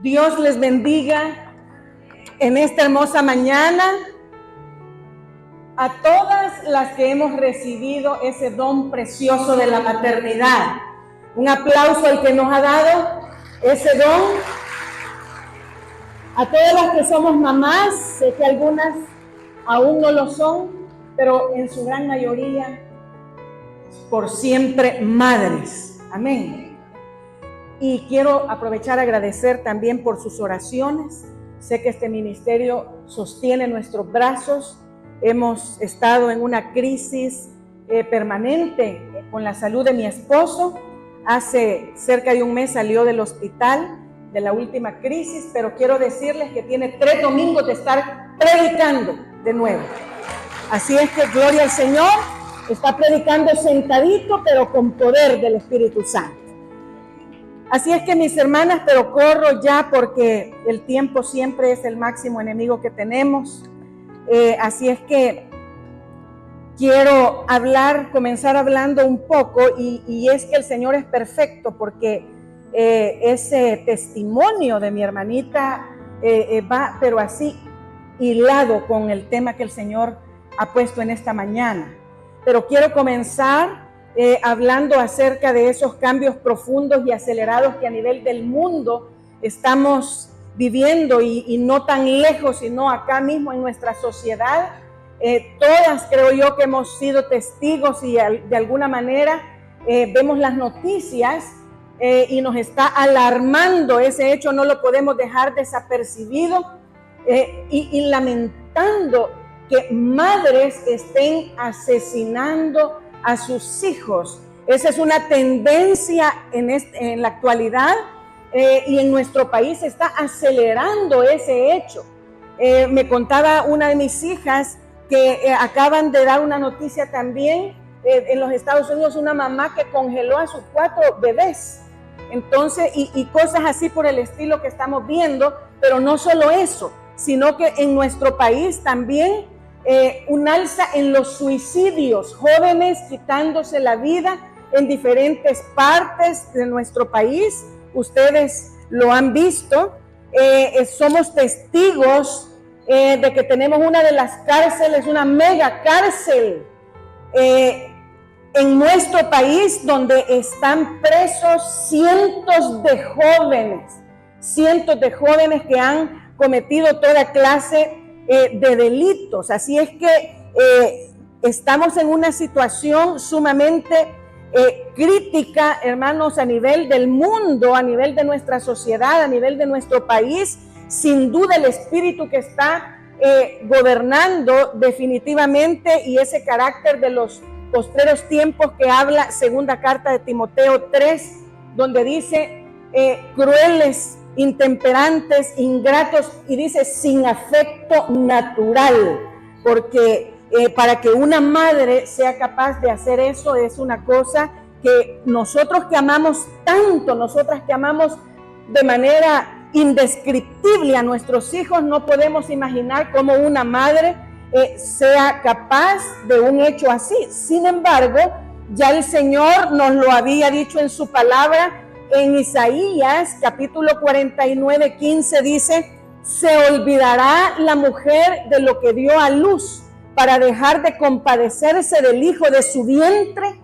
Dios les bendiga en esta hermosa mañana a todas las que hemos recibido ese don precioso de la maternidad. Un aplauso al que nos ha dado ese don. A todas las que somos mamás, sé que algunas aún no lo son, pero en su gran mayoría, por siempre madres. Amén. Y quiero aprovechar a agradecer también por sus oraciones. Sé que este ministerio sostiene nuestros brazos. Hemos estado en una crisis permanente con la salud de mi esposo. Hace cerca de un mes salió del hospital de la última crisis, pero quiero decirles que tiene 3 domingos de estar predicando de nuevo. Así es que gloria al Señor, está predicando sentadito, pero con poder del Espíritu Santo. Así es que mis hermanas, pero corro ya porque el tiempo siempre es el máximo enemigo que tenemos. Así es que quiero comenzar hablando un poco y es que el Señor es perfecto porque ese testimonio de mi hermanita va, pero así hilado con el tema que el Señor ha puesto en esta mañana. Pero quiero comenzar hablando acerca de esos cambios profundos y acelerados que a nivel del mundo estamos viviendo y no tan lejos, sino acá mismo en nuestra sociedad. Todas creo yo que hemos sido testigos y de alguna manera vemos las noticias y nos está alarmando ese hecho, no lo podemos dejar desapercibido y lamentando que madres estén asesinando a sus hijos. Esa es una tendencia en la actualidad y en nuestro país se está acelerando ese hecho. Me contaba una de mis hijas que acaban de dar una noticia también en los Estados Unidos, una mamá que congeló a sus 4 bebés. Entonces, y cosas así por el estilo que estamos viendo, pero no solo eso, sino que en nuestro país también un alza en los suicidios, jóvenes quitándose la vida en diferentes partes de nuestro país. Ustedes lo han visto. Somos testigos de que tenemos una de las cárceles, una mega cárcel en nuestro país donde están presos cientos de jóvenes que han cometido toda clase de delitos. Así es que estamos en una situación sumamente crítica, hermanos, a nivel del mundo, a nivel de nuestra sociedad, a nivel de nuestro país. Sin duda el espíritu que está gobernando definitivamente y ese carácter de los postreros tiempos que habla segunda carta de Timoteo 3, donde dice crueles, intemperantes, ingratos, y dice sin afecto natural, porque para que una madre sea capaz de hacer eso es una cosa que nosotros que amamos tanto, nosotras que amamos de manera indescriptible a nuestros hijos, no podemos imaginar cómo una madre sea capaz de un hecho así. Sin embargo, ya el Señor nos lo había dicho en su palabra. En Isaías capítulo 49, 15 dice: se olvidará la mujer de lo que dio a luz para dejar de compadecerse del hijo de su vientre.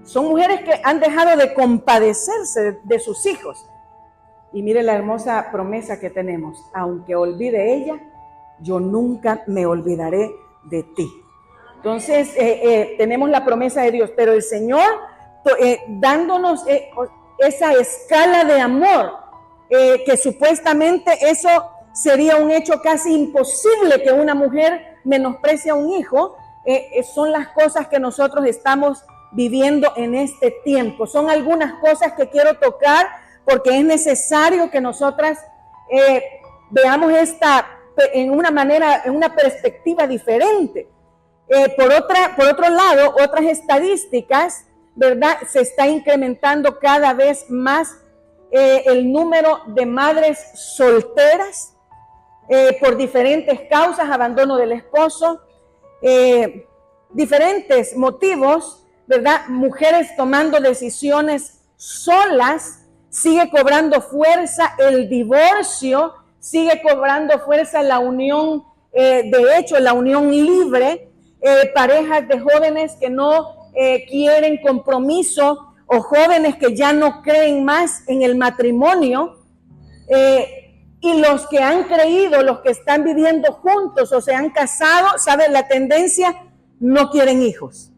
Son mujeres que han dejado de compadecerse de sus hijos. Y mire la hermosa promesa que tenemos: aunque olvide ella, yo nunca me olvidaré de ti. Entonces tenemos la promesa de Dios, pero el Señor dándonos esa escala de amor, que supuestamente eso sería un hecho casi imposible, que una mujer menosprecie a un hijo. Son las cosas que nosotros estamos viviendo en este tiempo. Son algunas cosas que quiero tocar porque es necesario que nosotras veamos esta en una manera, en una perspectiva diferente. Por otro lado, otras estadísticas, ¿verdad? Se está incrementando cada vez más el número de madres solteras por diferentes causas, abandono del esposo, diferentes motivos, ¿verdad? Mujeres tomando decisiones solas sigue cobrando fuerza el divorcio, sigue cobrando fuerza la unión, de hecho, la unión libre, parejas de jóvenes que no quieren compromiso o jóvenes que ya no creen más en el matrimonio, y los que han creído, los que están viviendo juntos o se han casado, ¿saben la tendencia? No quieren hijos,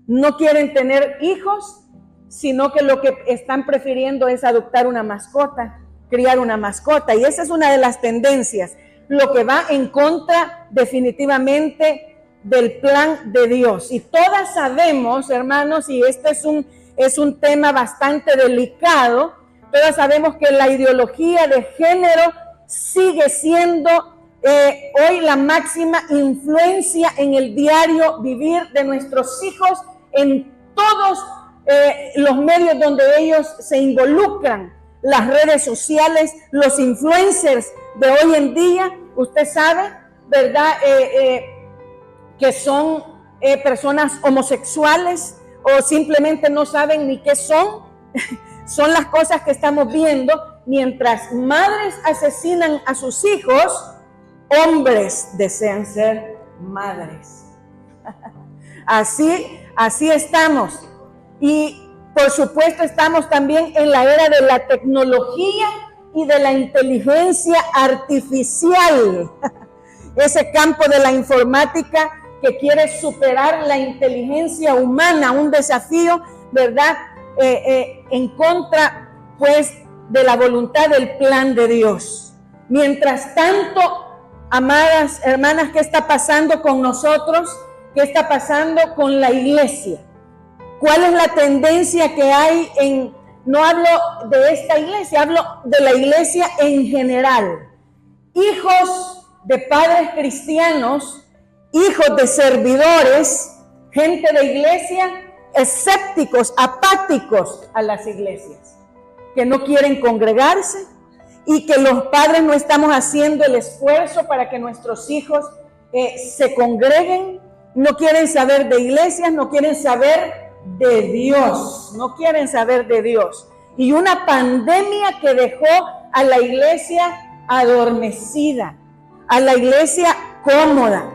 no quieren tener hijos, sino que lo que están prefiriendo es adoptar una mascota, criar una mascota, y esa es una de las tendencias, lo que va en contra definitivamente del plan de Dios. Y todas sabemos, hermanos, y este es un tema bastante delicado, todas sabemos que la ideología de género sigue siendo hoy la máxima influencia en el diario vivir de nuestros hijos en todos los medios donde ellos se involucran, las redes sociales, los influencers de hoy en día. Usted sabe, ¿verdad? Que son personas homosexuales o simplemente no saben ni qué son. Son las cosas que estamos viendo. Mientras madres asesinan a sus hijos, hombres desean ser madres. Así estamos. Y por supuesto estamos también en la era de la tecnología y de la inteligencia artificial. Ese campo de la informática que quiere superar la inteligencia humana, un desafío, ¿verdad? En contra, pues, de la voluntad del plan de Dios. Mientras tanto, amadas hermanas, ¿qué está pasando con nosotros? ¿Qué está pasando con la iglesia? ¿Cuál es la tendencia que hay no hablo de esta iglesia, hablo de la iglesia en general? Hijos de padres cristianos, hijos de servidores, gente de iglesia, escépticos, apáticos a las iglesias, que no quieren congregarse y que los padres no estamos haciendo el esfuerzo para que nuestros hijos se congreguen, no quieren saber de iglesias, no quieren saber de Dios, no quieren saber de Dios. Y una pandemia que dejó a la iglesia adormecida, a la iglesia cómoda.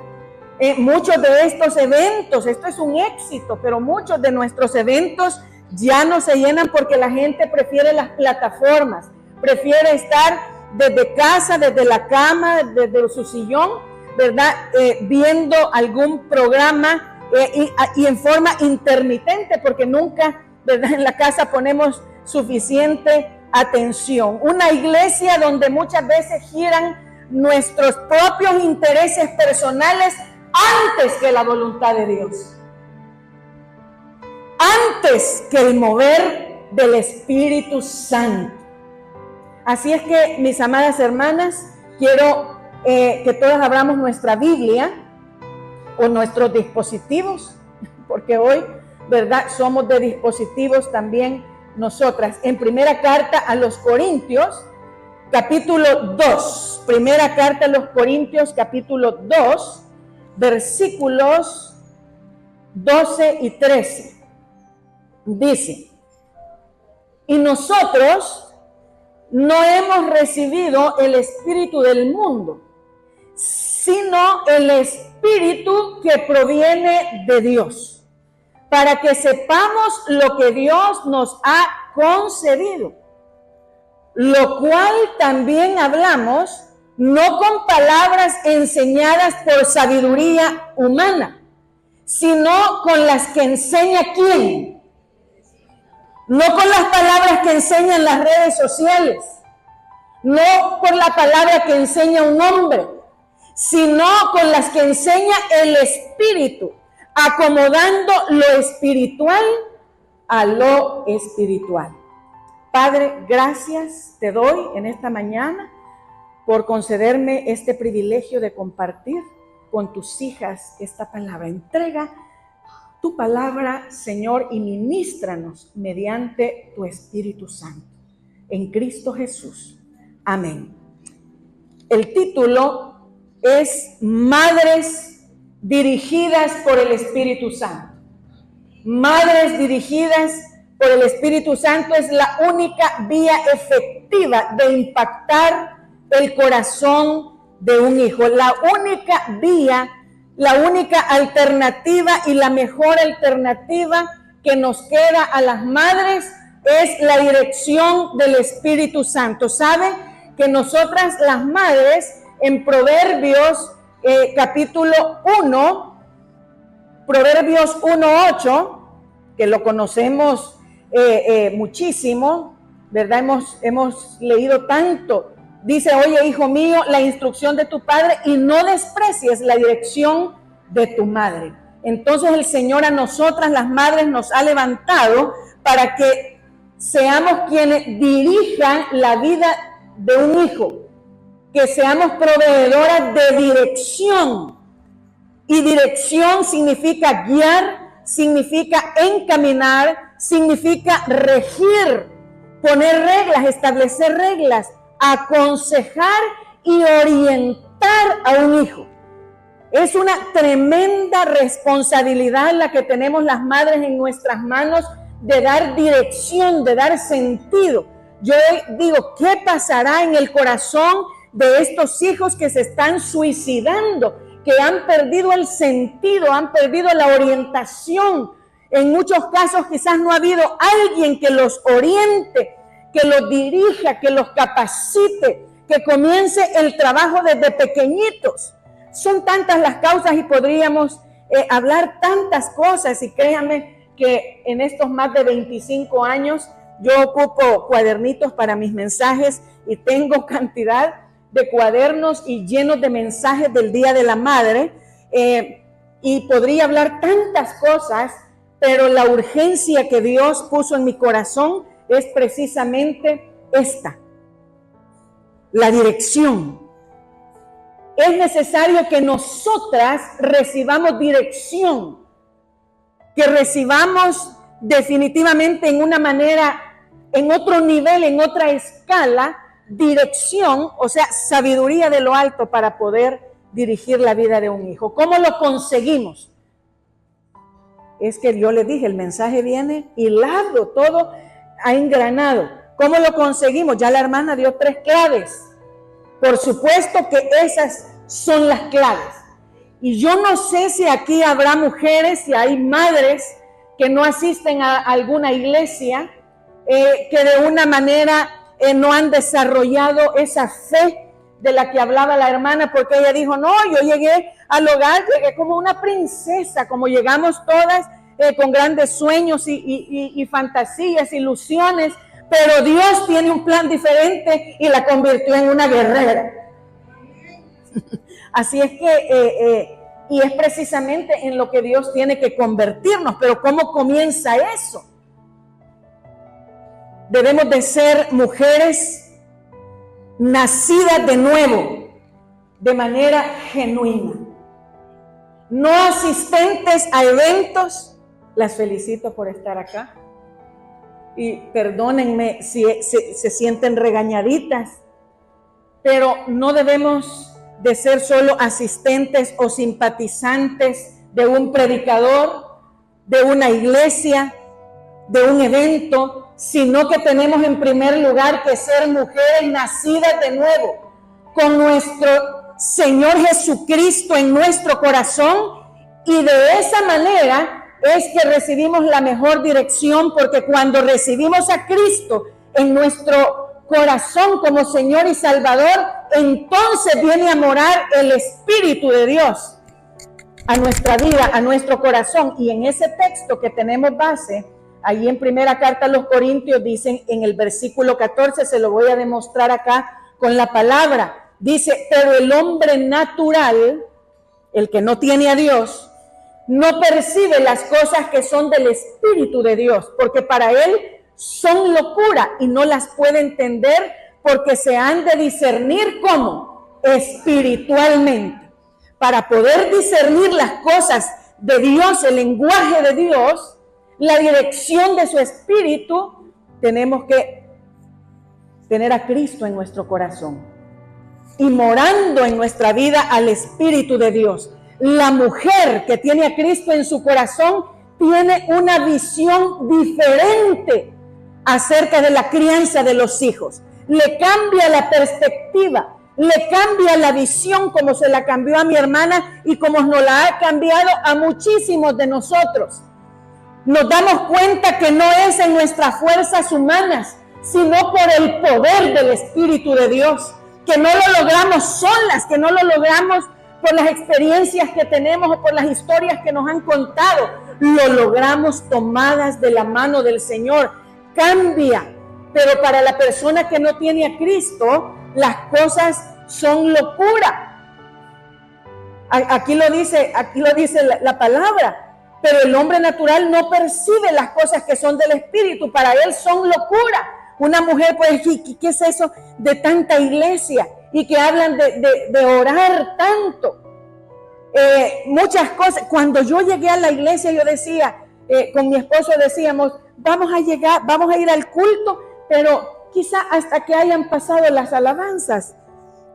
Muchos de estos eventos, esto es un éxito, pero muchos de nuestros eventos ya no se llenan porque la gente prefiere las plataformas, prefiere estar desde casa, desde la cama, desde su sillón, ¿verdad? Viendo algún programa y en forma intermitente, porque nunca, ¿verdad?, en la casa ponemos suficiente atención. Una iglesia donde muchas veces giran nuestros propios intereses personales antes que la voluntad de Dios, antes que el mover del Espíritu Santo. Así es que, mis amadas hermanas, quiero que todas abramos nuestra Biblia o nuestros dispositivos, porque hoy, ¿verdad?, somos de dispositivos también nosotras. En primera carta a los Corintios, capítulo 2, primera carta a los Corintios, capítulo 2, versículos 12 y 13, dice: y nosotros no hemos recibido el espíritu del mundo, sino el espíritu que proviene de Dios, para que sepamos lo que Dios nos ha concedido, lo cual también hablamos, no con palabras enseñadas por sabiduría humana, sino con las que enseña ¿quién? No con las palabras que enseñan las redes sociales, no por la palabra que enseña un hombre, sino con las que enseña el Espíritu, acomodando lo espiritual a lo espiritual. Padre, gracias te doy en esta mañana por concederme este privilegio de compartir con tus hijas esta palabra. Entrega tu palabra, Señor, y ministranos mediante tu Espíritu Santo. En Cristo Jesús. Amén. El título es Madres dirigidas por el Espíritu Santo. Madres dirigidas por el Espíritu Santo es la única vía efectiva de impactar el corazón de un hijo. La única vía, la única alternativa y la mejor alternativa que nos queda a las madres es la dirección del Espíritu Santo. ¿Saben que nosotras las madres en Proverbios capítulo 1, Proverbios 1:8, que lo conocemos muchísimo, ¿verdad? Hemos leído tanto. Dice, oye, hijo mío, la instrucción de tu padre y no desprecies la dirección de tu madre. Entonces el Señor a nosotras, las madres, nos ha levantado para que seamos quienes dirijan la vida de un hijo, que seamos proveedoras de dirección. Y dirección significa guiar, significa encaminar, significa regir, poner reglas, establecer reglas, aconsejar y orientar a un hijo. Es una tremenda responsabilidad la que tenemos las madres en nuestras manos de dar dirección, de dar sentido. Yo digo, ¿qué pasará en el corazón de estos hijos que se están suicidando, que han perdido el sentido, han perdido la orientación? En muchos casos quizás no ha habido alguien que los oriente, que los dirija, que los capacite, que comience el trabajo desde pequeñitos. Son tantas las causas y podríamos hablar tantas cosas, y créanme que en estos más de 25 años yo ocupo cuadernitos para mis mensajes y tengo cantidad de cuadernos y llenos de mensajes del Día de la Madre, y podría hablar tantas cosas, pero la urgencia que Dios puso en mi corazón es precisamente esta: la dirección. Es necesario que nosotras recibamos dirección, que recibamos definitivamente en una manera, en otro nivel, en otra escala, dirección, o sea, sabiduría de lo alto para poder dirigir la vida de un hijo. ¿Cómo lo conseguimos? Es que yo les dije, el mensaje viene hilado, todo ha engranado. ¿Cómo lo conseguimos? Ya la hermana dio 3 claves. Por supuesto que esas son las claves. Y yo no sé si aquí habrá mujeres, si hay madres que no asisten a alguna iglesia, que de una manera no han desarrollado esa fe de la que hablaba la hermana, porque ella dijo, no, yo llegué al hogar, llegué como una princesa, como llegamos todas con grandes sueños y fantasías, ilusiones, pero Dios tiene un plan diferente y la convirtió en una guerrera. Así es que, y es precisamente en lo que Dios tiene que convertirnos. Pero ¿cómo comienza eso? Debemos de ser mujeres nacidas de nuevo, de manera genuina. No asistentes a eventos. Las felicito por estar acá. Y perdónenme si se sienten regañaditas, pero no debemos de ser solo asistentes o simpatizantes de un predicador, de una iglesia, de un evento, sino que tenemos en primer lugar que ser mujeres nacidas de nuevo, con nuestro Señor Jesucristo en nuestro corazón, y de esa manera es que recibimos la mejor dirección, porque cuando recibimos a Cristo en nuestro corazón como Señor y Salvador, entonces viene a morar el Espíritu de Dios a nuestra vida, a nuestro corazón. Y en ese texto que tenemos base, ahí en primera carta a los Corintios, dicen en el versículo 14, se lo voy a demostrar acá con la palabra, dice, pero el hombre natural, el que no tiene a Dios, no percibe las cosas que son del Espíritu de Dios, porque para él son locura y no las puede entender, porque se han de discernir ¿cómo? Espiritualmente. Para poder discernir las cosas de Dios, el lenguaje de Dios, la dirección de su Espíritu, tenemos que tener a Cristo en nuestro corazón y morando en nuestra vida al Espíritu de Dios. La mujer que tiene a Cristo en su corazón tiene una visión diferente acerca de la crianza de los hijos. Le cambia la perspectiva, le cambia la visión, como se la cambió a mi hermana y como nos la ha cambiado a muchísimos de nosotros. Nos damos cuenta que no es en nuestras fuerzas humanas, sino por el poder del Espíritu de Dios, que no lo logramos solas, que no lo logramos por las experiencias que tenemos o por las historias que nos han contado, lo logramos tomadas de la mano del Señor. Cambia, pero para la persona que no tiene a Cristo, las cosas son locura. Aquí lo dice la palabra. Pero el hombre natural no percibe las cosas que son del Espíritu, para él son locura. Una mujer puede decir, ¿qué es eso de tanta iglesia? Y que hablan de orar tanto. Muchas cosas. Cuando yo llegué a la iglesia, yo decía, con mi esposo decíamos, vamos a ir al culto, pero quizá hasta que hayan pasado las alabanzas,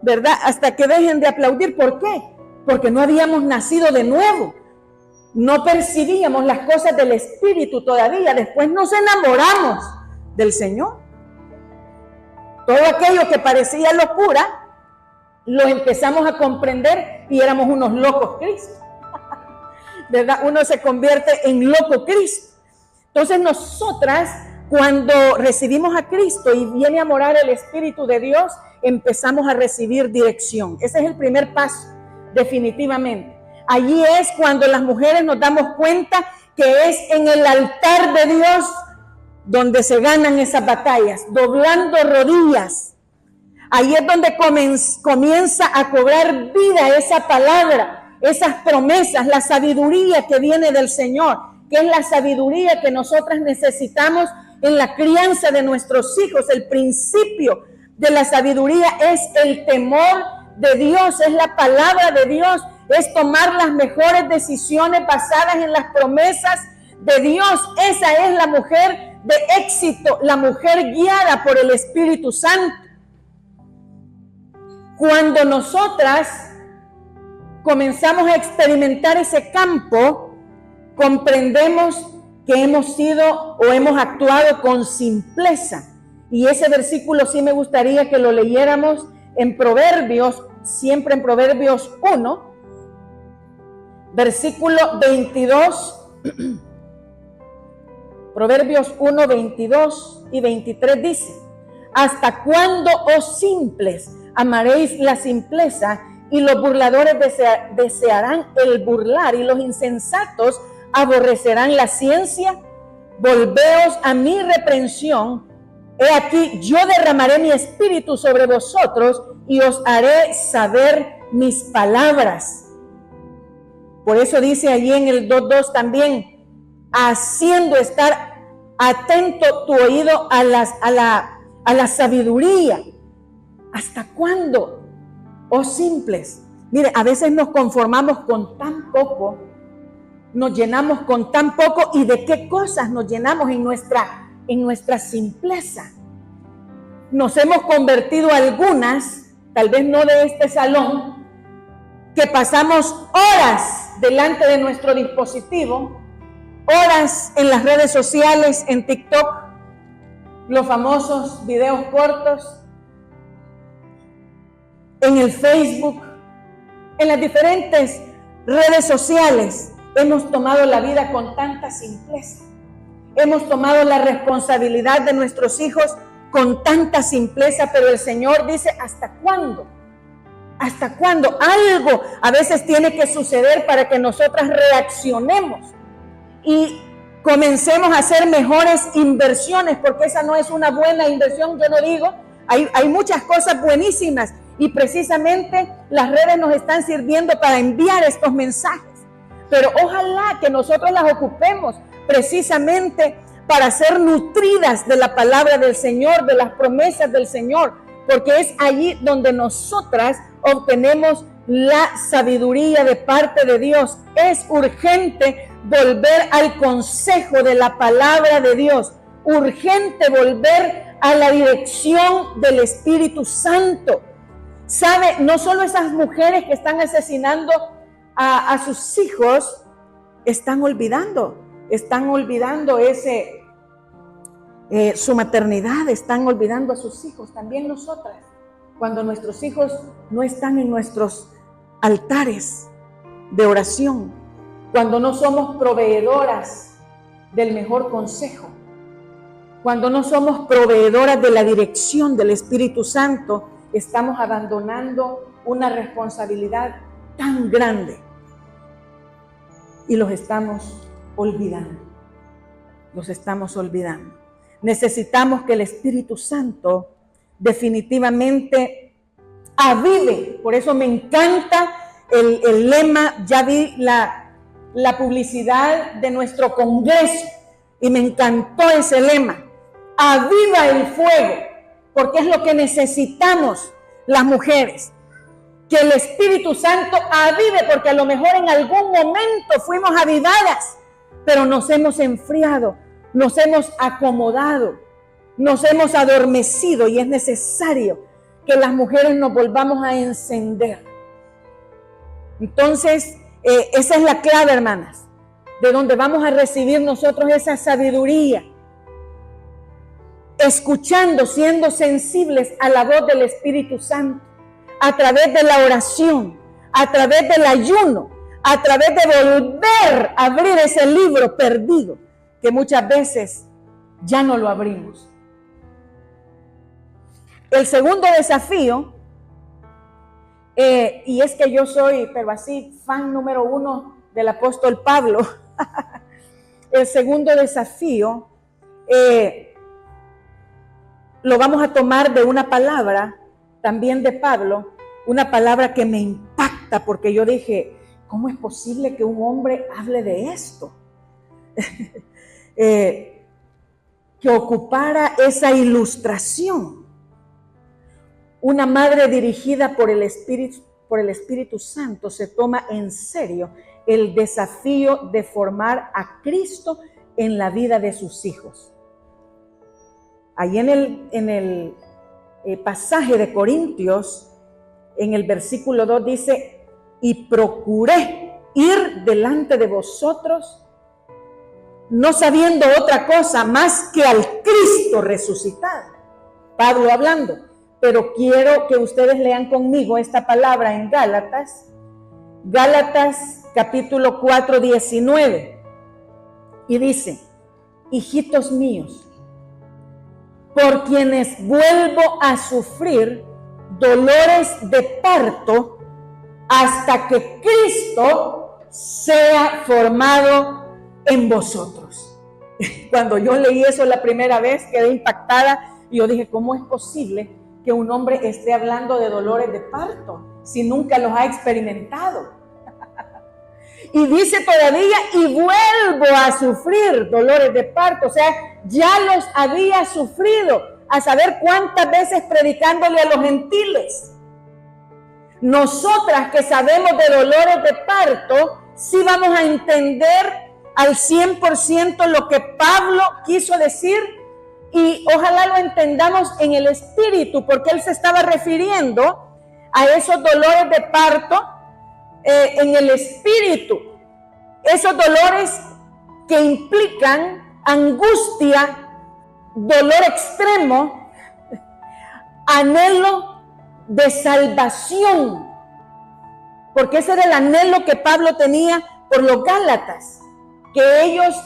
¿verdad? Hasta que dejen de aplaudir. ¿Por qué? Porque no habíamos nacido de nuevo. No percibíamos las cosas del Espíritu todavía. Después nos enamoramos del Señor. Todo aquello que parecía locura, lo empezamos a comprender y éramos unos locos Cristo. ¿Verdad? Uno se convierte en loco Cristo. Entonces nosotras, cuando recibimos a Cristo y viene a morar el Espíritu de Dios, empezamos a recibir dirección. Ese es el primer paso, definitivamente. Allí es cuando las mujeres nos damos cuenta que es en el altar de Dios donde se ganan esas batallas, doblando rodillas. Ahí es donde comienza a cobrar vida esa palabra, esas promesas, la sabiduría que viene del Señor, que es la sabiduría que nosotras necesitamos en la crianza de nuestros hijos. El principio de la sabiduría es el temor de Dios, es la palabra de Dios. Es tomar las mejores decisiones basadas en las promesas de Dios. Esa es la mujer de éxito, la mujer guiada por el Espíritu Santo. Cuando nosotras comenzamos a experimentar ese campo, comprendemos que hemos sido o hemos actuado con simpleza. Y ese versículo sí me gustaría que lo leyéramos en Proverbios, siempre en Proverbios 1. Versículo 22, Proverbios 1, 22 y 23 dice: ¿hasta cuándo, oh simples, amaréis la simpleza? Y los burladores desearán el burlar, y los insensatos aborrecerán la ciencia. Volveos a mi reprensión. He aquí, yo derramaré mi espíritu sobre vosotros y os haré saber mis palabras. Por eso dice allí en el 2.2 también, haciendo estar atento tu oído a la sabiduría. ¿Hasta cuándo, oh simples? Mire, a veces nos conformamos con tan poco, nos llenamos con tan poco, y de qué cosas nos llenamos en nuestra simpleza. Nos hemos convertido algunas, tal vez no de este salón, que pasamos horas delante de nuestro dispositivo, horas en las redes sociales, en TikTok, los famosos videos cortos, en el Facebook, en las diferentes redes sociales. Hemos tomado la vida con tanta simpleza. Hemos tomado la responsabilidad de nuestros hijos con tanta simpleza, pero el Señor dice, ¿hasta cuándo? ¿Hasta cuándo? Algo a veces tiene que suceder para que nosotras reaccionemos y comencemos a hacer mejores inversiones, porque esa no es una buena inversión. Yo no digo, hay muchas cosas buenísimas y precisamente las redes nos están sirviendo para enviar estos mensajes, pero ojalá que nosotros las ocupemos precisamente para ser nutridas de la palabra del Señor, de las promesas del Señor, porque es allí donde nosotras obtenemos la sabiduría de parte de Dios. Es urgente volver al consejo de la palabra de Dios, urgente volver a la dirección del Espíritu Santo. ¿Sabe? No solo esas mujeres que están asesinando a sus hijos están olvidando están olvidando su maternidad, están olvidando a sus hijos, también nosotras. Cuando nuestros hijos no están en nuestros altares de oración, cuando no somos proveedoras del mejor consejo, cuando no somos proveedoras de la dirección del Espíritu Santo, estamos abandonando una responsabilidad tan grande y los estamos olvidando. Los estamos olvidando. Necesitamos que el Espíritu Santo definitivamente avive. Por eso me encanta el lema. Ya vi la publicidad de nuestro Congreso y me encantó ese lema. Aviva el fuego, porque es lo que necesitamos las mujeres. Que el Espíritu Santo avive, porque a lo mejor en algún momento fuimos avivadas, pero nos hemos enfriado, nos hemos acomodado, nos hemos adormecido, y es necesario que las mujeres nos volvamos a encender. Entonces, esa es la clave, hermanas, de donde vamos a recibir nosotros esa sabiduría. Escuchando, siendo sensibles a la voz del Espíritu Santo, a través de la oración, a través del ayuno, a través de volver a abrir ese libro perdido, que muchas veces ya no lo abrimos. El segundo desafío, y es que yo soy, pero así, fan número 1 del apóstol Pablo. El segundo desafío, lo vamos a tomar de una palabra también de Pablo, una palabra que me impacta, porque yo dije, ¿cómo es posible que un hombre hable de esto? Que ocupara esa ilustración. Una madre dirigida por el Espíritu Santo se toma en serio el desafío de formar a Cristo en la vida de sus hijos. Ahí en el pasaje de Corintios, en el versículo 2 dice, y procuré ir delante de vosotros, no sabiendo otra cosa más que al Cristo resucitado. Pablo hablando, pero quiero que ustedes lean conmigo esta palabra en Gálatas capítulo 4, 19, y dice, hijitos míos, por quienes vuelvo a sufrir dolores de parto hasta que Cristo sea formado en vosotros. Cuando yo leí eso la primera vez, quedé impactada y yo dije, ¿cómo es posible que un hombre esté hablando de dolores de parto si nunca los ha experimentado? Y dice todavía, y vuelvo a sufrir dolores de parto, o sea, ya los había sufrido, a saber cuántas veces predicándole a los gentiles. Nosotras que sabemos de dolores de parto, sí vamos a entender al 100% lo que Pablo quiso decir, y ojalá lo entendamos en el espíritu, porque él se estaba refiriendo a esos dolores de parto en el espíritu, esos dolores que implican angustia, dolor extremo, anhelo de salvación, porque ese era el anhelo que Pablo tenía por los Gálatas, que ellos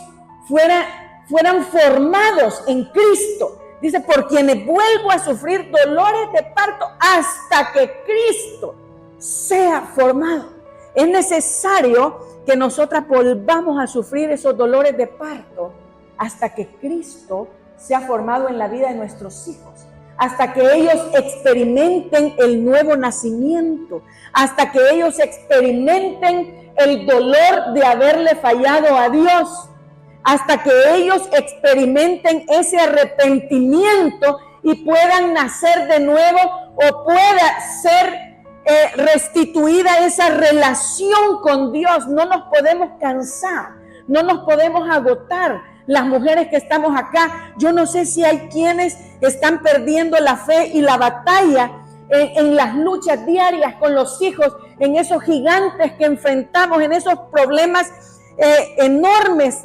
fueran formados en Cristo. Dice, por quienes vuelvo a sufrir dolores de parto hasta que Cristo sea formado. Es necesario que nosotras volvamos a sufrir esos dolores de parto hasta que Cristo sea formado en la vida de nuestros hijos, hasta que ellos experimenten el nuevo nacimiento, hasta que ellos experimenten el dolor de haberle fallado a Dios, hasta que ellos experimenten ese arrepentimiento y puedan nacer de nuevo, o pueda ser restituida esa relación con Dios. No nos podemos cansar, no nos podemos agotar. Las mujeres que estamos acá, yo no sé si hay quienes están perdiendo la fe y la batalla en las luchas diarias con los hijos, en esos gigantes que enfrentamos, en esos problemas enormes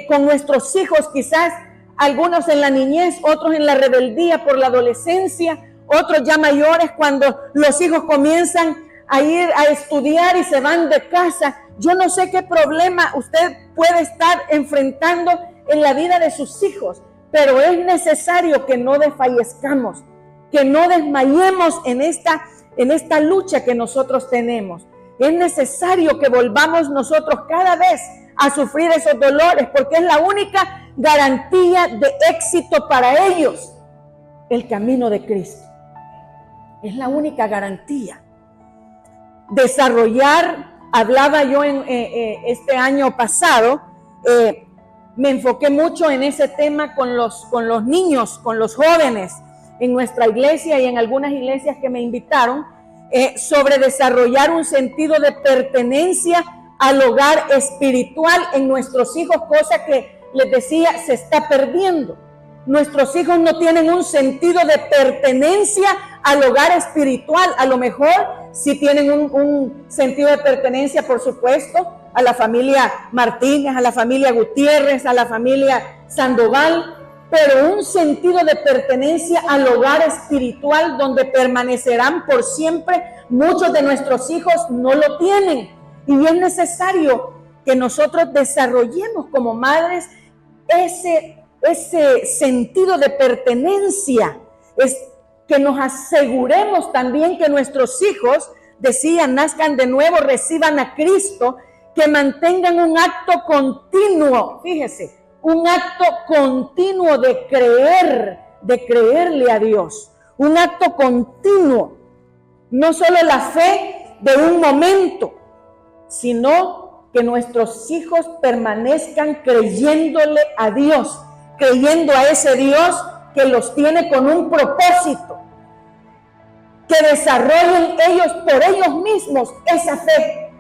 con nuestros hijos, quizás algunos en la niñez, otros en la rebeldía por la adolescencia, otros ya mayores cuando los hijos comienzan a ir a estudiar y se van de casa. Yo no sé qué problema usted puede estar enfrentando en la vida de sus hijos, pero es necesario que no desfallezcamos, que no desmayemos en esta lucha que nosotros tenemos. Es necesario que volvamos nosotros cada vez a sufrir esos dolores, porque es la única garantía de éxito para ellos, el camino de Cristo. Es la única garantía. Desarrollar, hablaba yo en este año pasado, me enfoqué mucho en ese tema con los niños, con los jóvenes en nuestra iglesia y en algunas iglesias que me invitaron, sobre desarrollar un sentido de pertenencia al hogar espiritual en nuestros hijos, cosa que les decía se está perdiendo. Nuestros hijos no tienen un sentido de pertenencia al hogar espiritual. A lo mejor sí tienen un sentido de pertenencia, por supuesto, a la familia Martínez, a la familia Gutiérrez, a la familia Sandoval, pero un sentido de pertenencia al hogar espiritual donde permanecerán por siempre, muchos de nuestros hijos no lo tienen. Y es necesario que nosotros desarrollemos como madres ese sentido de pertenencia, es que nos aseguremos también que nuestros hijos, decían, nazcan de nuevo, reciban a Cristo, que mantengan un acto continuo, fíjese, un acto continuo de creerle a Dios, un acto continuo, no solo la fe de un momento, sino que nuestros hijos permanezcan creyéndole a Dios, creyendo a ese Dios que los tiene con un propósito, que desarrollen ellos por ellos mismos esa fe,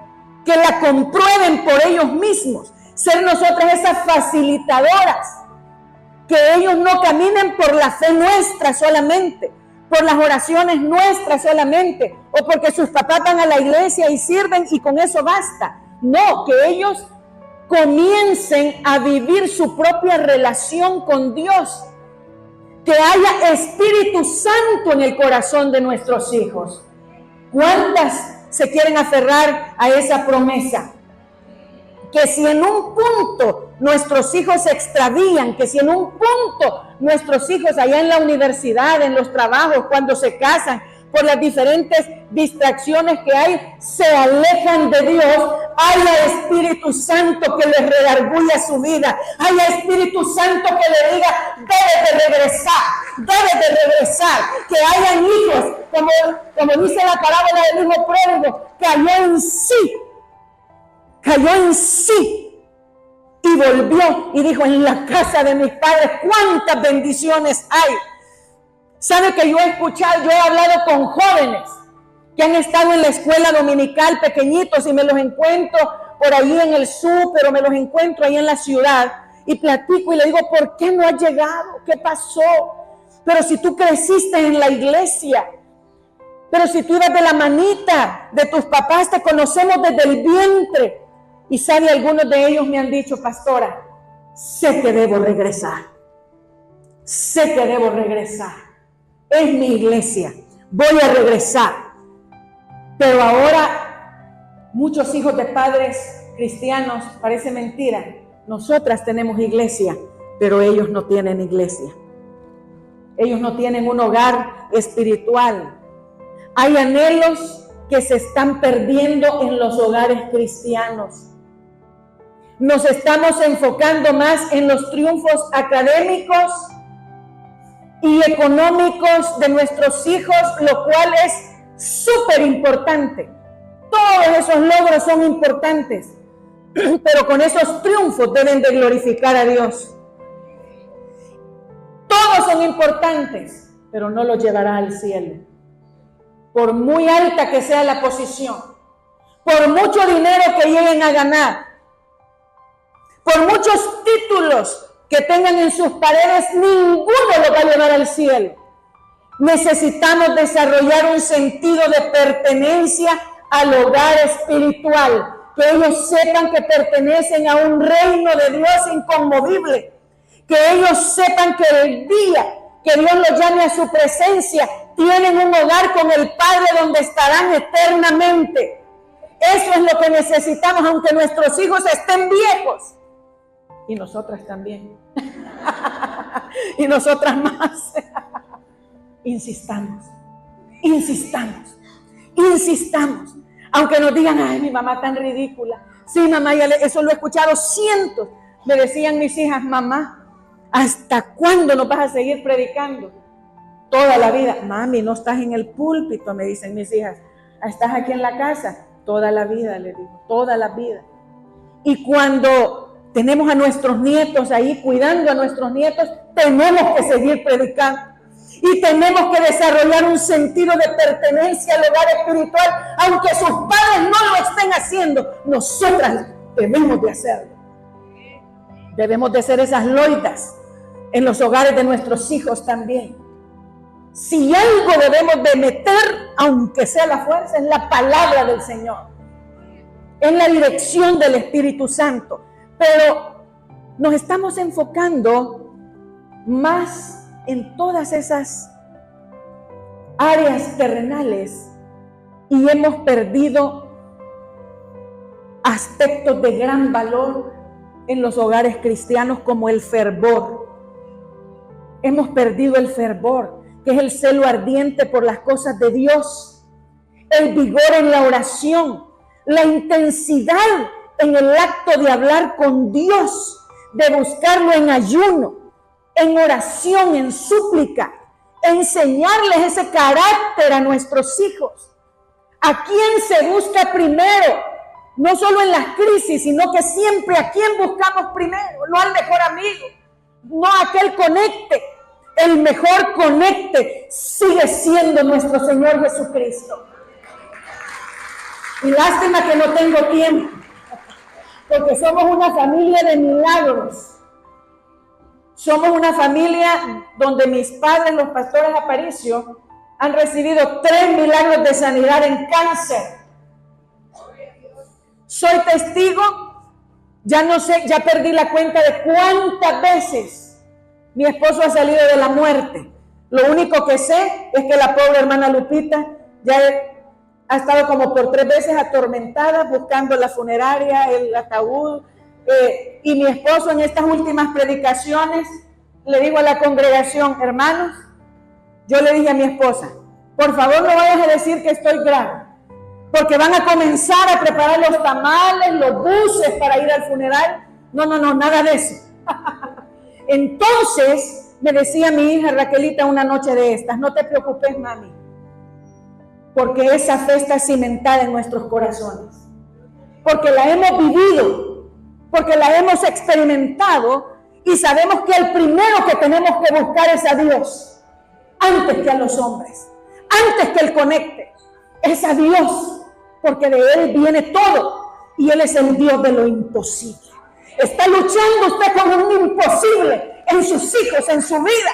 que la comprueben por ellos mismos, ser nosotras esas facilitadoras, que ellos no caminen por la fe nuestra solamente, por las oraciones nuestras solamente, o porque sus papás van a la iglesia y sirven y con eso basta. No, que ellos comiencen a vivir su propia relación con Dios, que haya Espíritu Santo en el corazón de nuestros hijos. ¿Cuántas se quieren aferrar a esa promesa? Que si en un punto nuestros hijos se extravían, que si en un punto nuestros hijos allá en la universidad, en los trabajos, cuando se casan, por las diferentes distracciones que hay, se alejan de Dios, haya Espíritu Santo que les redarguya su vida, haya Espíritu Santo que le diga, debes de regresar, que hayan hijos, como dice la parábola del hijo pródigo, cayó en sí y volvió y dijo, en la casa de mis padres cuántas bendiciones hay. Sabe que yo he hablado con jóvenes que han estado en la escuela dominical pequeñitos y me los encuentro por ahí en el súper o me los encuentro ahí en la ciudad y platico y le digo, ¿por qué no has llegado? ¿Qué pasó? Pero si tú creciste en la iglesia, pero si tú ibas de la manita de tus papás, te conocemos desde el vientre. Y sabe, algunos de ellos me han dicho, pastora, sé que debo regresar. Sé que debo regresar. Es mi iglesia. Voy a regresar. Pero ahora, muchos hijos de padres cristianos, parece mentira, nosotras tenemos iglesia, pero ellos no tienen iglesia. Ellos no tienen un hogar espiritual. Hay anhelos que se están perdiendo en los hogares cristianos. Nos estamos enfocando más en los triunfos académicos y económicos de nuestros hijos, lo cual es súper importante. Todos esos logros son importantes, pero con esos triunfos deben de glorificar a Dios. Todos son importantes, pero no los llevará al cielo. Por muy alta que sea la posición, por mucho dinero que lleguen a ganar, por muchos títulos que tengan en sus paredes, ninguno los va a llevar al cielo. Necesitamos desarrollar un sentido de pertenencia al hogar espiritual, que ellos sepan que pertenecen a un reino de Dios inconmovible, que ellos sepan que el día que Dios los llame a su presencia, tienen un hogar con el Padre donde estarán eternamente. Eso es lo que necesitamos, aunque nuestros hijos estén viejos. Y nosotras también. Y nosotras más. Insistamos. Aunque nos digan, ay, mi mamá tan ridícula. Sí, mamá, eso lo he escuchado cientos. Me decían mis hijas, mamá, ¿hasta cuándo nos vas a seguir predicando? Toda la vida. Mami, no estás en el púlpito, me dicen mis hijas. ¿Estás aquí en la casa? Toda la vida, le digo, toda la vida. Y cuando tenemos a nuestros nietos ahí, cuidando a nuestros nietos, tenemos que seguir predicando. Y tenemos que desarrollar un sentido de pertenencia al hogar espiritual, aunque sus padres no lo estén haciendo. Nosotras debemos de hacerlo. Debemos de ser esas loitas en los hogares de nuestros hijos también. Si algo debemos de meter, aunque sea la fuerza, es la palabra del Señor. Es la dirección del Espíritu Santo. Pero nos estamos enfocando más en todas esas áreas terrenales y hemos perdido aspectos de gran valor en los hogares cristianos, como el fervor. Hemos perdido el fervor, que es el celo ardiente por las cosas de Dios, el vigor en la oración, la intensidad en el acto de hablar con Dios, de buscarlo en ayuno, en oración, en súplica, enseñarles ese carácter a nuestros hijos. ¿A quién se busca primero? No solo en las crisis, sino que siempre a quién buscamos primero. No al mejor amigo, no a aquel conecte. El mejor conecte sigue siendo nuestro Señor Jesucristo. Y lástima que no tengo tiempo, porque somos una familia de milagros. Somos una familia donde mis padres, los pastores Aparicio, han recibido 3 milagros de sanidad en cáncer. Soy testigo, ya no sé, ya perdí la cuenta de cuántas veces mi esposo ha salido de la muerte. Lo único que sé es que la pobre hermana Lupita ya ha estado como por 3 veces atormentada buscando la funeraria, el ataúd. Y mi esposo en estas últimas predicaciones le digo a la congregación, hermanos, yo le dije a mi esposa, por favor no vayas a decir que estoy grave, porque van a comenzar a preparar los tamales, los buses para ir al funeral. No, nada de eso. Entonces me decía mi hija Raquelita una noche de estas, no te preocupes, mami, porque esa fe está cimentada en nuestros corazones, porque la hemos vivido, porque la hemos experimentado y sabemos que el primero que tenemos que buscar es a Dios, antes que a los hombres, antes que el conecte, es a Dios, porque de Él viene todo y Él es el Dios de lo imposible. Está luchando usted con un imposible en sus hijos, en su vida,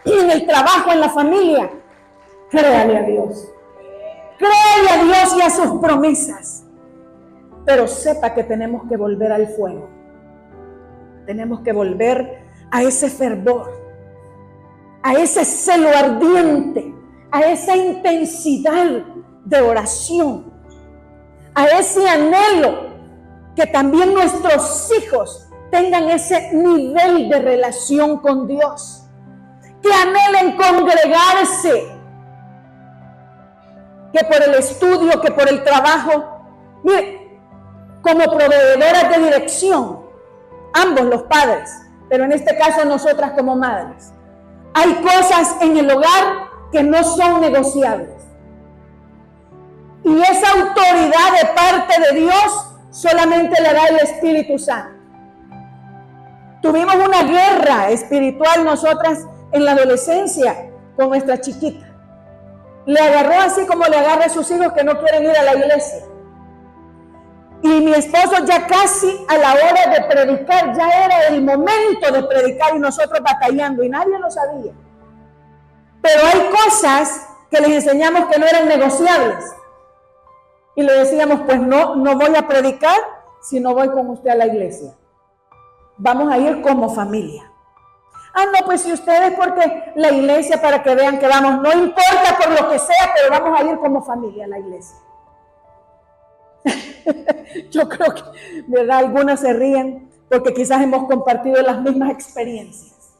y en el trabajo, en la familia. Créale a Dios. Créale a Dios y a sus promesas. Pero sepa que tenemos que volver al fuego. Tenemos que volver a ese fervor, a ese celo ardiente, a esa intensidad de oración, a ese anhelo que también nuestros hijos tengan ese nivel de relación con Dios, que anhelen congregarse, que por el estudio, que por el trabajo, mire, como proveedoras de dirección, ambos los padres, pero en este caso nosotras como madres, hay cosas en el hogar que no son negociables. Y esa autoridad de parte de Dios solamente la da el Espíritu Santo. Tuvimos una guerra espiritual nosotras en la adolescencia con nuestra chiquita. Le agarró así como le agarra a sus hijos que no quieren ir a la iglesia. Y mi esposo ya casi a la hora de predicar, ya era el momento de predicar y nosotros batallando y nadie lo sabía. Pero hay cosas que les enseñamos que no eran negociables. Y le decíamos, pues no voy a predicar si no voy con usted a la iglesia. Vamos a ir como familia. Ah, no, pues si ustedes, porque la iglesia, para que vean que vamos, no importa por lo que sea, pero vamos a ir como familia a la iglesia. Yo creo que, ¿verdad? Algunas se ríen porque quizás hemos compartido las mismas experiencias.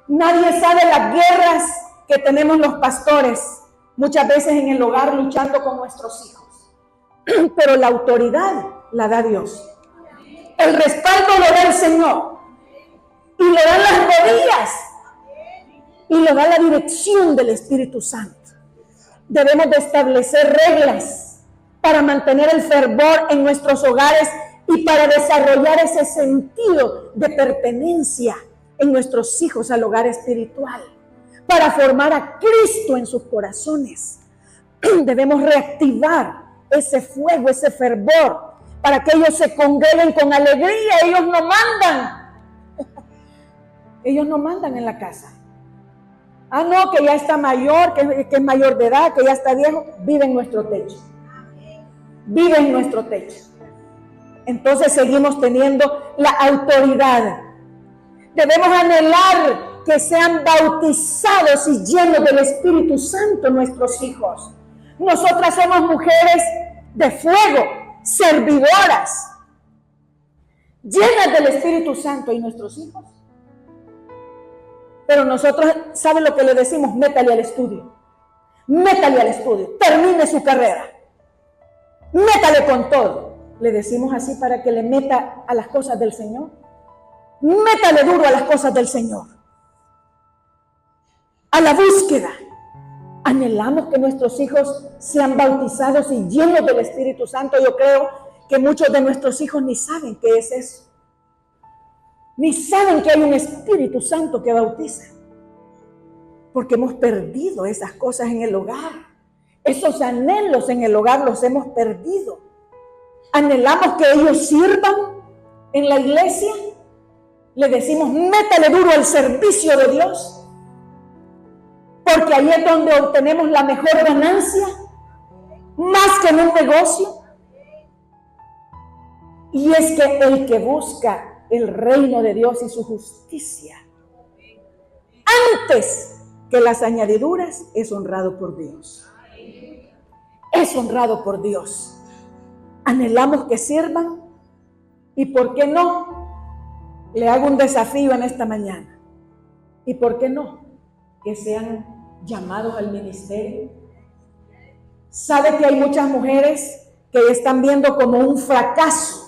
Nadie sabe las guerras que tenemos los pastores, muchas veces en el hogar luchando con nuestros hijos. Pero la autoridad la da Dios. El respaldo lo da el Señor. Y lo dan las rodillas. Y lo da la dirección del Espíritu Santo. Debemos de establecer reglas para mantener el fervor en nuestros hogares y para desarrollar ese sentido de pertenencia en nuestros hijos al hogar espiritual, para formar a Cristo en sus corazones. Debemos reactivar ese fuego, ese fervor, para que ellos se congreguen con alegría. Ellos no mandan. Ellos no mandan en la casa. Ah, no, que ya está mayor, que es mayor de edad, que ya está viejo. Vive en nuestro techo. Vive en nuestro techo. Entonces seguimos teniendo la autoridad. Debemos anhelar que sean bautizados y llenos del Espíritu Santo nuestros hijos. Nosotras somos mujeres de fuego, servidoras, llenas del Espíritu Santo. ¿Y nuestros hijos? Pero nosotros, ¿saben lo que le decimos? Métale al estudio. Métale al estudio. Termine su carrera. Métale con todo. Le decimos así para que le meta a las cosas del Señor. Métale duro a las cosas del Señor. A la búsqueda. Anhelamos que nuestros hijos sean bautizados y llenos del Espíritu Santo. Yo creo que muchos de nuestros hijos ni saben qué es eso. Ni saben que hay un Espíritu Santo que bautiza. Porque hemos perdido esas cosas en el hogar. Esos anhelos en el hogar los hemos perdido. Anhelamos que ellos sirvan en la iglesia. Le decimos, métale duro al servicio de Dios. Porque ahí es donde obtenemos la mejor ganancia. Más que en un negocio. Y es que el que busca el reino de Dios y su justicia, antes que las añadiduras, es honrado por Dios. Es honrado por Dios. Anhelamos que sirvan. ¿Y por qué no? Le hago un desafío en esta mañana. ¿Y por qué no? Que sean llamados al ministerio. ¿Sabe que hay muchas mujeres que están viendo como un fracaso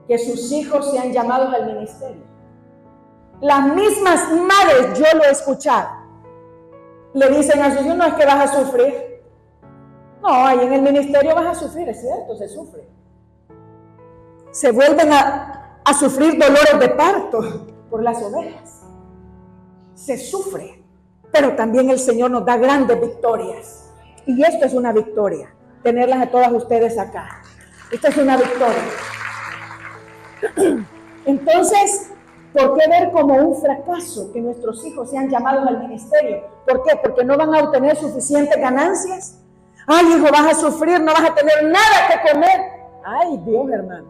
que sus hijos sean llamados al ministerio? Las mismas madres, yo lo he escuchado, le dicen a sus hijos, no, es que vas a sufrir. No, ahí en el ministerio vas a sufrir, es cierto, se sufre. Se vuelven a sufrir dolores de parto por las ovejas. Se sufre, pero también el Señor nos da grandes victorias. Y esto es una victoria, tenerlas a todas ustedes acá. Esta es una victoria. Entonces, ¿por qué ver como un fracaso que nuestros hijos sean llamados al ministerio? ¿Por qué? Porque no van a obtener suficientes ganancias. Ay, hijo, vas a sufrir, no vas a tener nada que comer. Ay, Dios, hermano.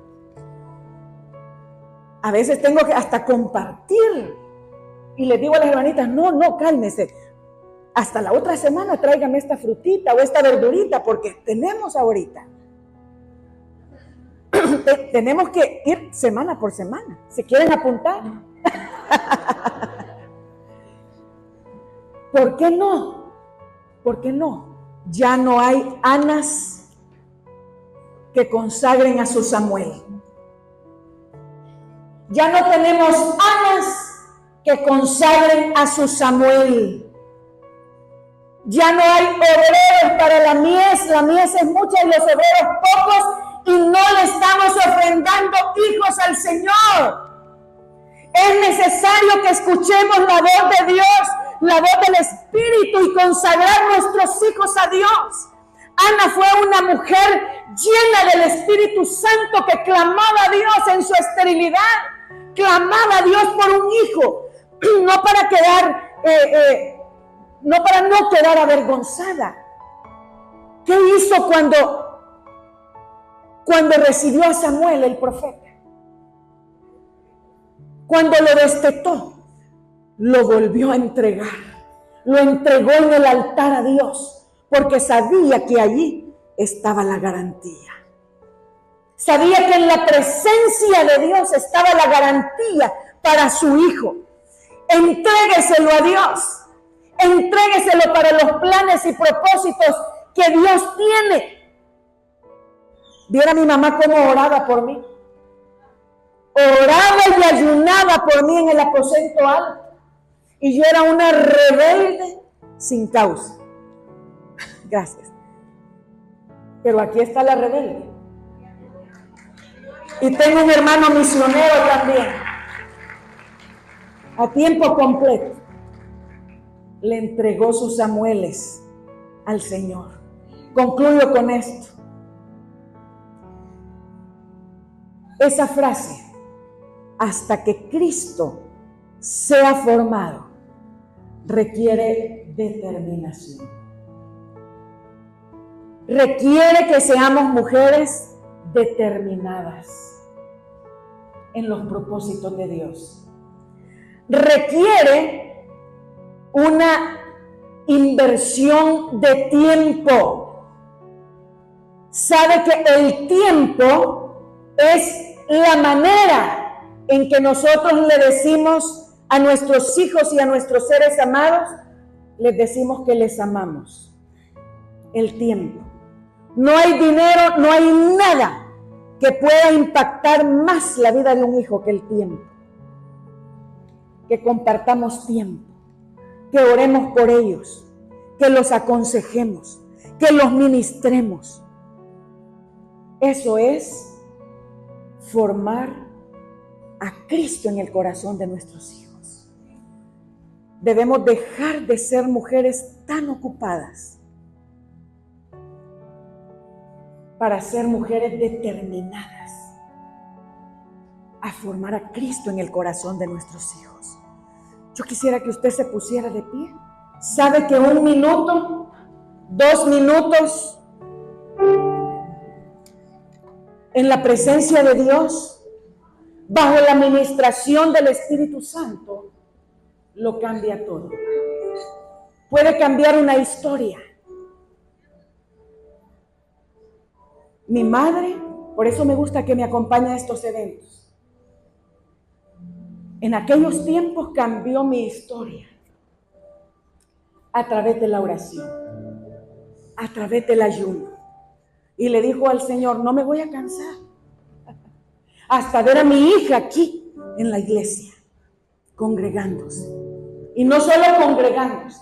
A veces tengo que hasta compartir. Y les digo a las hermanitas, no, cálmese. Hasta la otra semana tráigame esta frutita o esta verdurita, porque tenemos ahorita. Tenemos que ir semana por semana. ¿Se quieren apuntar? ¿Por qué no? ¿Por qué no? Ya no hay Anas que consagren a su Samuel. Ya no tenemos Anas que consagren a su Samuel. Ya no hay obreros para la mies es mucha y los obreros pocos, y no le estamos ofrendando hijos al Señor. Es necesario que escuchemos la voz de Dios, la voz del Espíritu, y consagrar nuestros hijos a Dios. Ana fue una mujer llena del Espíritu Santo que clamaba a Dios en su esterilidad, clamaba a Dios por un hijo, no para no quedar avergonzada. ¿Qué hizo cuando cuando recibió a Samuel, el profeta, cuando lo destetó, lo volvió a entregar. Lo entregó en el altar a Dios, porque sabía que allí estaba la garantía. Sabía que en la presencia de Dios estaba la garantía para su hijo. Entrégueselo a Dios. Entrégueselo para los planes y propósitos que Dios tiene. Viera mi mamá cómo oraba por mí. Oraba y ayunaba por mí en el aposento alto. Y yo era una rebelde sin causa. Gracias. Pero aquí está la rebelde. Y tengo un hermano misionero también. A tiempo completo. Le entregó sus Samueles al Señor. Concluyo con esto. Esa frase, hasta que Cristo sea formado, requiere determinación. Requiere que seamos mujeres determinadas en los propósitos de Dios. Requiere una inversión de tiempo. Sabe que el tiempo es la manera en que nosotros le decimos a nuestros hijos y a nuestros seres amados, les decimos que les amamos. El tiempo. No hay dinero, no hay nada que pueda impactar más la vida de un hijo que el tiempo. Que compartamos tiempo, que oremos por ellos, que los aconsejemos, que los ministremos. Eso es formar a Cristo en el corazón de nuestros hijos. Debemos dejar de ser mujeres tan ocupadas para ser mujeres determinadas a formar a Cristo en el corazón de nuestros hijos. Yo quisiera que usted se pusiera de pie. ¿Sabe que 1 minuto, 2 minutos en la presencia de Dios, bajo la administración del Espíritu Santo, lo cambia todo? Puede cambiar una historia. Mi madre, por eso me gusta que me acompañe a estos eventos. En aquellos tiempos cambió mi historia a través de la oración, a través del ayuno. Y le dijo al Señor, no me voy a cansar hasta ver a mi hija aquí en la iglesia, congregándose. Y no solo congregándose,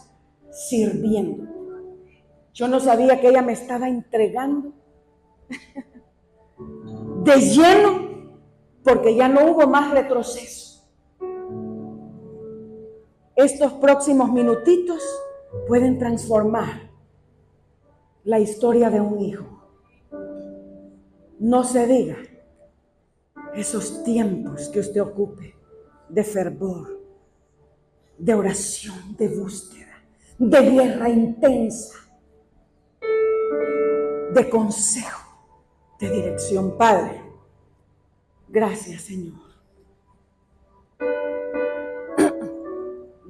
sirviendo. Yo no sabía que ella me estaba entregando de lleno, porque ya no hubo más retroceso. Estos próximos minutitos pueden transformar la historia de un hijo. No se diga esos tiempos que usted ocupe de fervor, de oración, de búsqueda, de guerra intensa, de consejo, de dirección. Padre, gracias, Señor.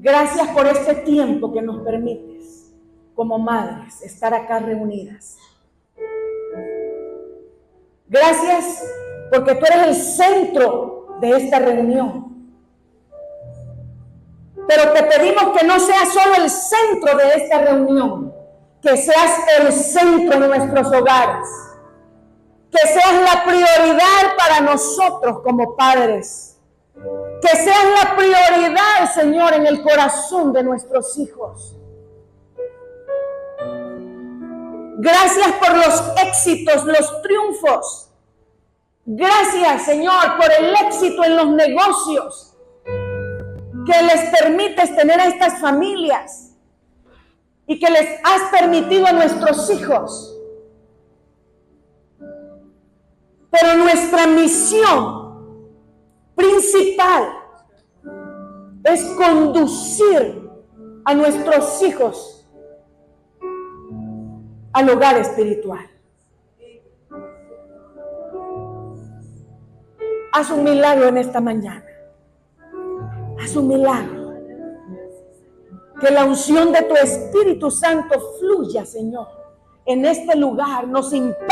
Gracias por este tiempo que nos permites, como madres, estar acá reunidas. Gracias porque tú eres el centro de esta reunión. Pero te pedimos que no seas solo el centro de esta reunión, que seas el centro de nuestros hogares, que seas la prioridad para nosotros como padres, que seas la prioridad, Señor, en el corazón de nuestros hijos. Gracias por los éxitos, los triunfos. Gracias, Señor, por el éxito en los negocios que les permites tener a estas familias y que les has permitido a nuestros hijos. Pero nuestra misión principal es conducir a nuestros hijos al hogar espiritual. Haz un milagro en esta mañana. Haz un milagro. Que la unción de tu Espíritu Santo fluya, Señor, en este lugar. Nos impacte,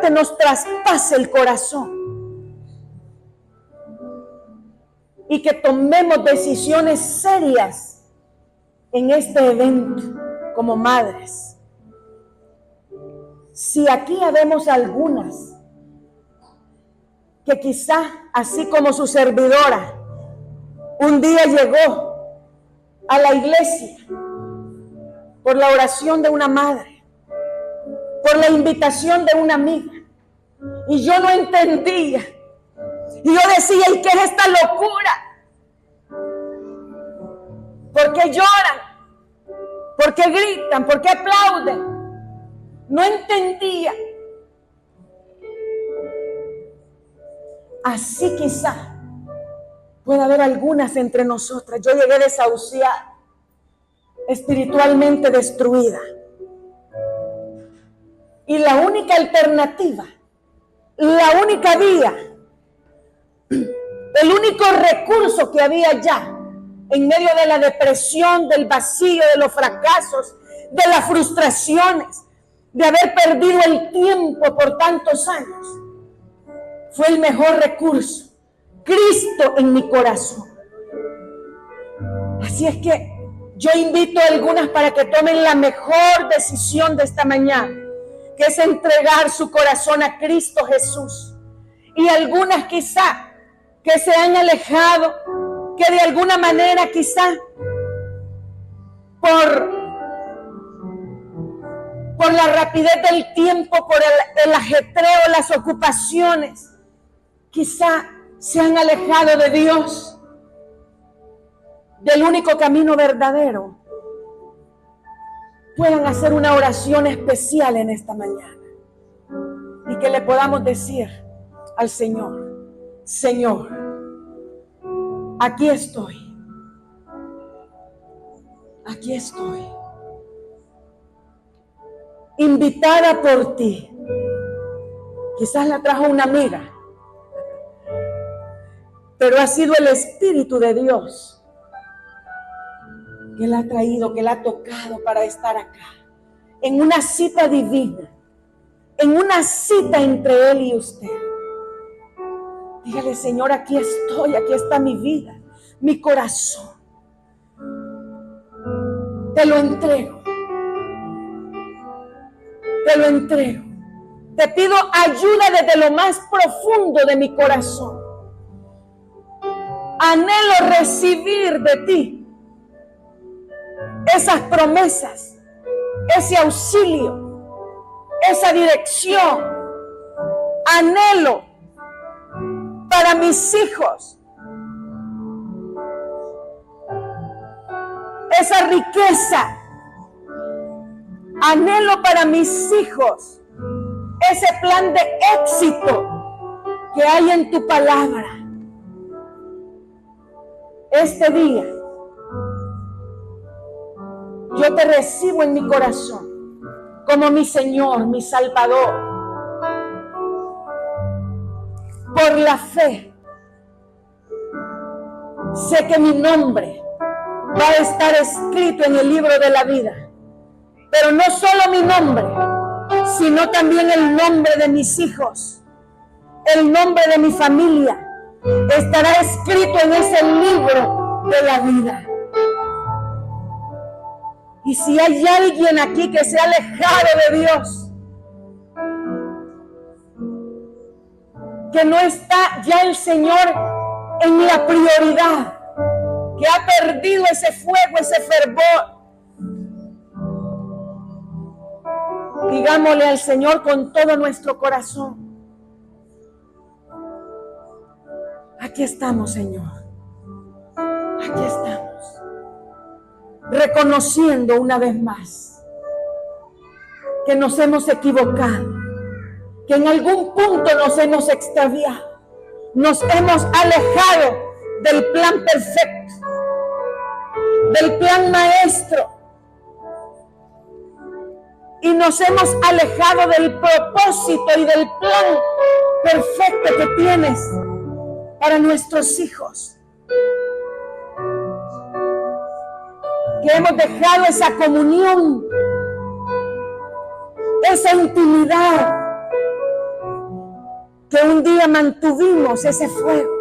nos traspase el corazón. Y que tomemos decisiones serias en este evento como madres. Si aquí habemos algunas que quizá, así como su servidora, un día llegó a la iglesia por la oración de una madre, por la invitación de una amiga, y yo no entendía. Y yo decía, ¿y qué es esta locura? ¿Por qué lloran? ¿Por qué gritan? ¿Por qué aplauden? No entendía. Así quizá puede haber algunas entre nosotras. Yo llegué desahuciada, espiritualmente destruida. Y la única alternativa, la única vía, el único recurso que había ya en medio de la depresión, del vacío, de los fracasos, de las frustraciones, de haber perdido el tiempo por tantos años, fue el mejor recurso: Cristo en mi corazón. Así es que yo invito a algunas para que tomen la mejor decisión de esta mañana, que es entregar su corazón a Cristo Jesús. Y algunas quizá que se han alejado, que de alguna manera quizá por la rapidez del tiempo, por el ajetreo, las ocupaciones, quizá se han alejado de Dios, del único camino verdadero. Puedan hacer una oración especial en esta mañana y que le podamos decir al Señor: Señor, aquí estoy. Aquí estoy. Invitada por ti. Quizás la trajo una amiga, pero ha sido el Espíritu de Dios que la ha traído, que la ha tocado para estar acá, en una cita divina, en una cita entre Él y usted. Dígale: Señor, aquí estoy, aquí está mi vida, mi corazón. Te lo entrego. Te lo entrego. Te pido ayuda desde lo más profundo de mi corazón. Anhelo recibir de ti esas promesas, ese auxilio, esa dirección. Anhelo para mis hijos esa riqueza. Anhelo para mis hijos ese plan de éxito que hay en tu palabra. Este día yo te recibo en mi corazón como mi Señor, mi Salvador. Por la fe sé que mi nombre va a estar escrito en el libro de la vida. Pero no solo mi nombre, sino también el nombre de mis hijos, el nombre de mi familia, estará escrito en ese libro de la vida. Y si hay alguien aquí que se ha alejado de Dios, que no está ya el Señor en la prioridad, que ha perdido ese fuego, ese fervor, digámosle al Señor con todo nuestro corazón: aquí estamos, Señor. Aquí estamos. Reconociendo una vez más que nos hemos equivocado, que en algún punto nos hemos extraviado, nos hemos alejado del plan perfecto, del plan maestro, y nos hemos alejado del propósito y del plan perfecto que tienes para nuestros hijos. Que hemos dejado esa comunión, esa intimidad, que un día mantuvimos ese fuego.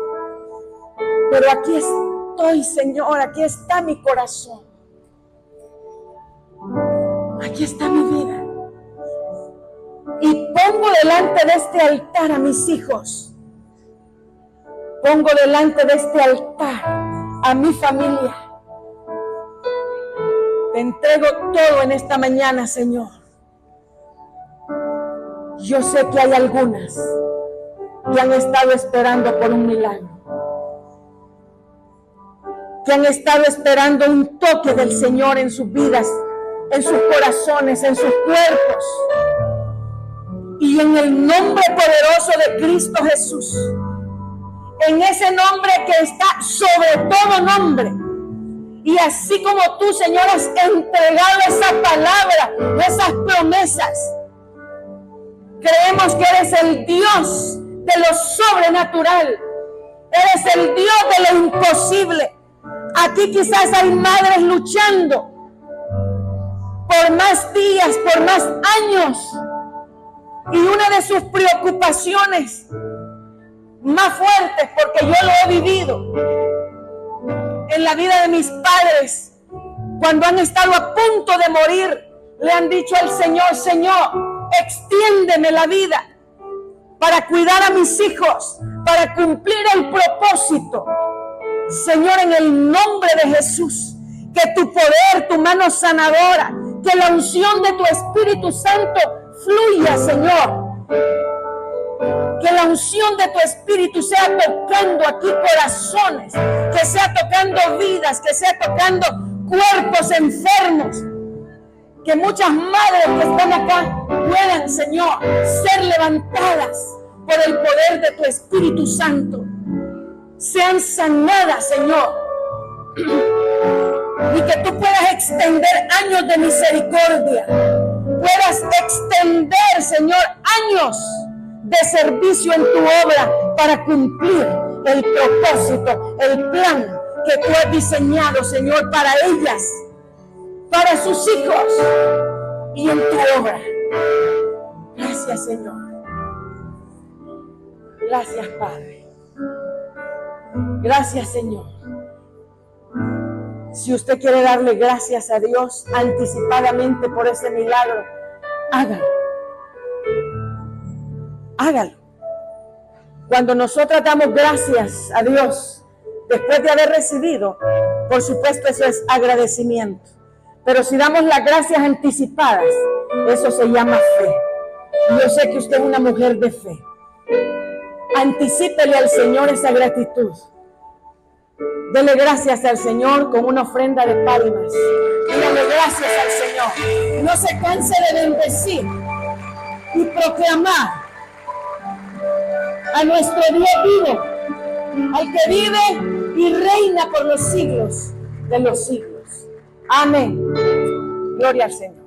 Pero aquí estoy, Señor, aquí está mi corazón. Aquí está mi vida. Y pongo delante de este altar a mis hijos. Pongo delante de este altar a mi familia. Te entrego todo en esta mañana, Señor. Yo sé que hay algunas que han estado esperando por un milagro, que han estado esperando un toque del Señor en sus vidas, en sus corazones, en sus cuerpos. Y en el nombre poderoso de Cristo Jesús, en ese nombre que está sobre todo nombre, y así como tú, Señor, has entregado esa palabra, esas promesas, creemos que eres el Dios de lo sobrenatural, eres el Dios de lo imposible. Aquí quizás hay madres luchando por más días, por más años, y una de sus preocupaciones más fuertes, porque yo lo he vivido en la vida de mis padres, cuando han estado a punto de morir, le han dicho al Señor: Señor, extiéndeme la vida para cuidar a mis hijos, para cumplir el propósito. Señor, en el nombre de Jesús, que tu poder, tu mano sanadora, que la unción de tu Espíritu Santo fluya, Señor. Que la unción de tu Espíritu sea tocando aquí corazones, que sea tocando vidas, que sea tocando cuerpos enfermos. Que muchas madres que están acá puedan, Señor, ser levantadas por el poder de tu Espíritu Santo. Sean sanadas, Señor. Y que tú puedas extender años de misericordia. Puedas extender, Señor, años de servicio en tu obra para cumplir el propósito, el plan que tú has diseñado, Señor, para ellas, para sus hijos y en tu obra. Gracias, Señor. Gracias, Padre. Gracias, Señor. Si usted quiere darle gracias a Dios anticipadamente por ese milagro, hágalo. Hágalo. Cuando nosotros damos gracias a Dios después de haber recibido, por supuesto eso es agradecimiento. Pero si damos las gracias anticipadas, eso se llama fe. Y yo sé que usted es una mujer de fe. Anticípele al Señor esa gratitud. Dele gracias al Señor con una ofrenda de palmas. Dígale gracias al Señor. No se canse de bendecir y proclamar a nuestro Dios vivo, al que vive y reina por los siglos de los siglos. Amén. Gloria al Señor.